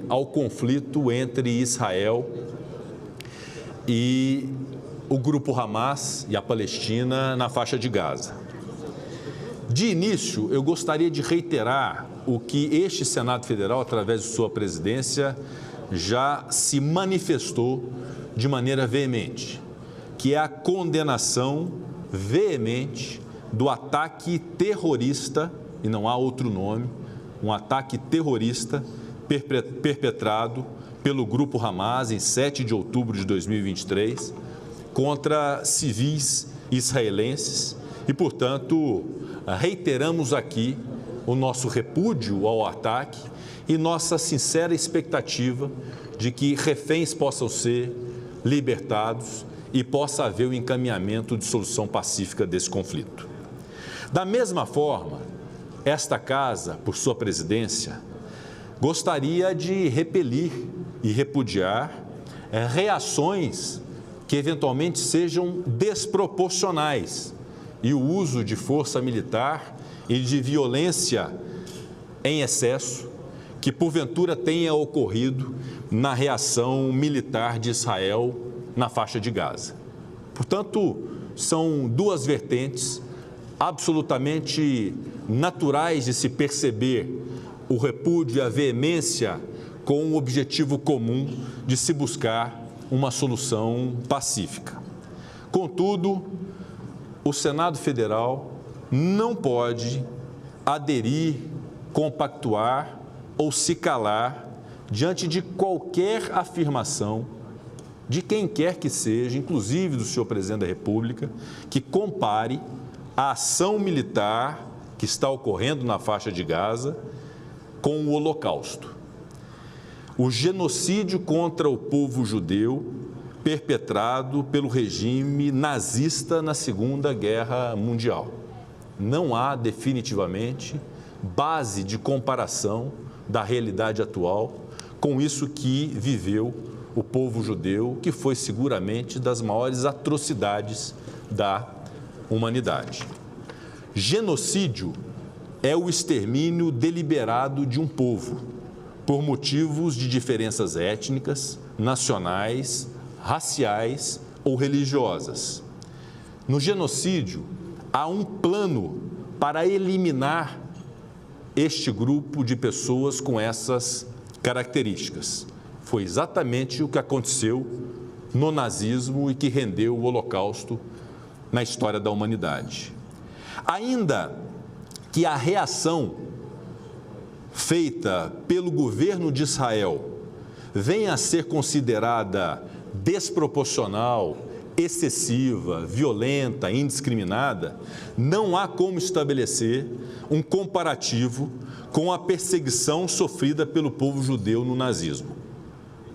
ao conflito entre Israel e o grupo Hamas e a Palestina na faixa de Gaza. De início, eu gostaria de reiterar o que este Senado Federal, através de sua presidência, já se manifestou de maneira veemente, que é a condenação veemente do ataque terrorista, e não há outro nome, um ataque terrorista perpetrado pelo grupo Hamas em 7 de outubro de 2023 contra civis israelenses e, portanto, reiteramos aqui o nosso repúdio ao ataque e nossa sincera expectativa de que reféns possam ser libertados e possa haver o encaminhamento de solução pacífica desse conflito. Da mesma forma, esta casa, por sua presidência, gostaria de repelir e repudiar reações que eventualmente sejam desproporcionais e o uso de força militar e de violência em excesso que porventura tenha ocorrido na reação militar de Israel na faixa de Gaza. Portanto, são duas vertentes absolutamente naturais de se perceber o repúdio e a veemência com o objetivo comum de se buscar uma solução pacífica. Contudo, o Senado Federal não pode aderir, compactuar ou se calar diante de qualquer afirmação de quem quer que seja, inclusive do senhor presidente da República, que compare a ação militar que está ocorrendo na faixa de Gaza com o Holocausto. O genocídio contra o povo judeu perpetrado pelo regime nazista na Segunda Guerra Mundial. Não há definitivamente base de comparação da realidade atual com isso que viveu o povo judeu, que foi seguramente das maiores atrocidades da humanidade. Genocídio é o extermínio deliberado de um povo por motivos de diferenças étnicas, nacionais, raciais ou religiosas. No genocídio, há um plano para eliminar este grupo de pessoas com essas características. Foi exatamente o que aconteceu no nazismo e que rendeu o Holocausto na história da humanidade. Ainda que a reação feita pelo governo de Israel venha a ser considerada desproporcional, excessiva, violenta, indiscriminada, não há como estabelecer um comparativo com a perseguição sofrida pelo povo judeu no nazismo.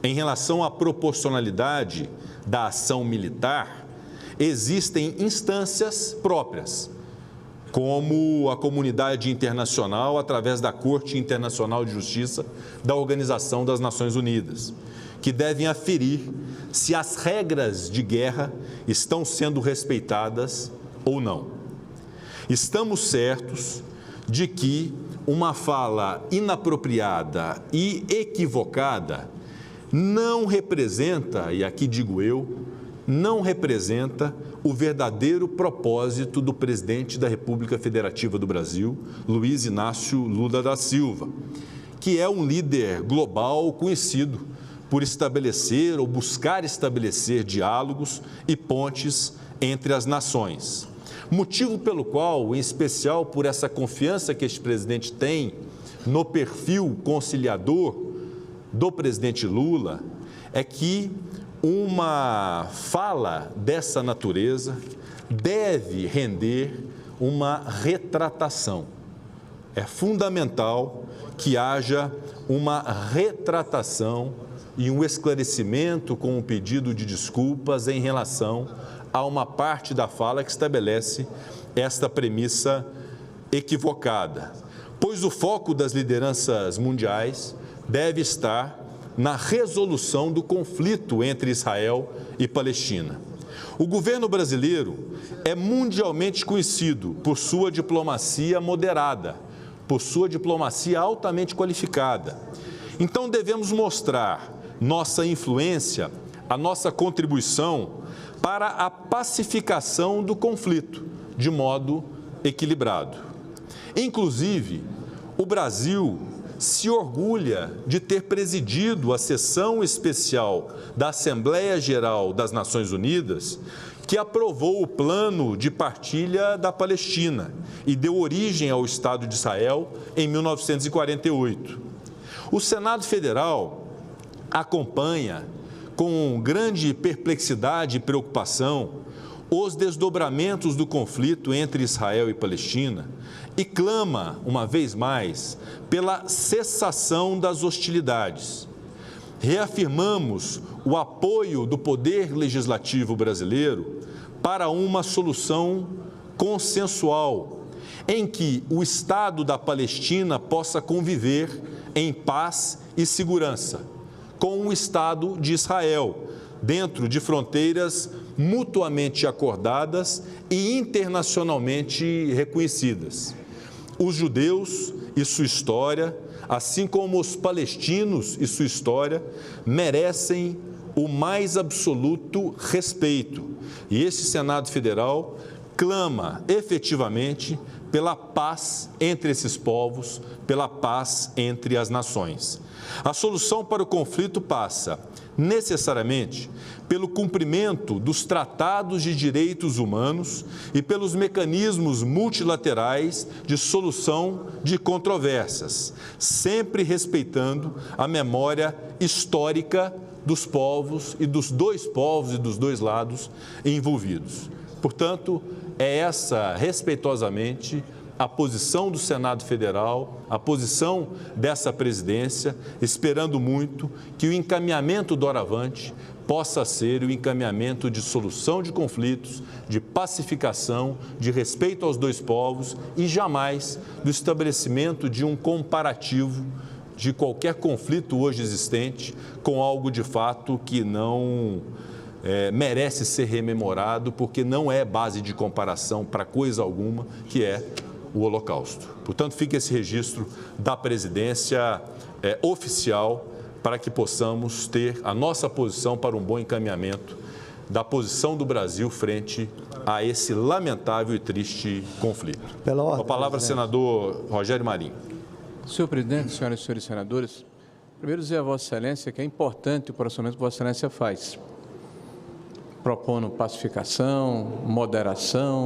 Em relação à proporcionalidade da ação militar, existem instâncias próprias, como a comunidade internacional através da Corte Internacional de Justiça da Organização das Nações Unidas, que devem aferir se as regras de guerra estão sendo respeitadas ou não. Estamos certos de que uma fala inapropriada e equivocada não representa, e aqui digo eu, não representa o verdadeiro propósito do presidente da República Federativa do Brasil, Luiz Inácio Lula da Silva, que é um líder global conhecido por estabelecer ou buscar estabelecer diálogos e pontes entre as nações. Motivo pelo qual, em especial por essa confiança que este presidente tem no perfil conciliador do presidente Lula, é que uma fala dessa natureza deve render uma retratação. É fundamental que haja uma retratação e um esclarecimento com um pedido de desculpas em relação a uma parte da fala que estabelece esta premissa equivocada, pois o foco das lideranças mundiais deve estar na resolução do conflito entre Israel e Palestina. O governo brasileiro é mundialmente conhecido por sua diplomacia moderada, por sua diplomacia altamente qualificada. Então devemos mostrar nossa influência, a nossa contribuição para a pacificação do conflito, de modo equilibrado. Inclusive, o Brasil se orgulha de ter presidido a sessão especial da Assembleia Geral das Nações Unidas, que aprovou o plano de partilha da Palestina e deu origem ao Estado de Israel em 1948. O Senado Federal acompanha com grande perplexidade e preocupação os desdobramentos do conflito entre Israel e Palestina e clama, uma vez mais, pela cessação das hostilidades. Reafirmamos o apoio do Poder Legislativo brasileiro para uma solução consensual, em que o Estado da Palestina possa conviver em paz e segurança com o Estado de Israel, dentro de fronteiras mutuamente acordadas e internacionalmente reconhecidas. Os judeus e sua história, assim como os palestinos e sua história, merecem o mais absoluto respeito. E este Senado Federal clama efetivamente pela paz entre esses povos, pela paz entre as nações. A solução para o conflito passa, necessariamente, pelo cumprimento dos tratados de direitos humanos e pelos mecanismos multilaterais de solução de controvérsias, sempre respeitando a memória histórica dos povos e dos dois lados envolvidos. Portanto, é essa, respeitosamente, a posição do Senado Federal, a posição dessa presidência, esperando muito que o encaminhamento doravante possa ser o encaminhamento de solução de conflitos, de pacificação, de respeito aos dois povos e jamais do estabelecimento de um comparativo de qualquer conflito hoje existente com algo de fato que não merece ser rememorado, porque não é base de comparação para coisa alguma, que é o Holocausto. Portanto, fica esse registro da presidência oficial para que possamos ter a nossa posição para um bom encaminhamento da posição do Brasil frente a esse lamentável e triste conflito. Pela ordem, a palavra, senador Rogério Marinho. Senhor presidente, senhoras e senhores senadores, primeiro dizer a Vossa Excelência que é importante o posicionamento que Vossa Excelência faz, propondo pacificação, moderação,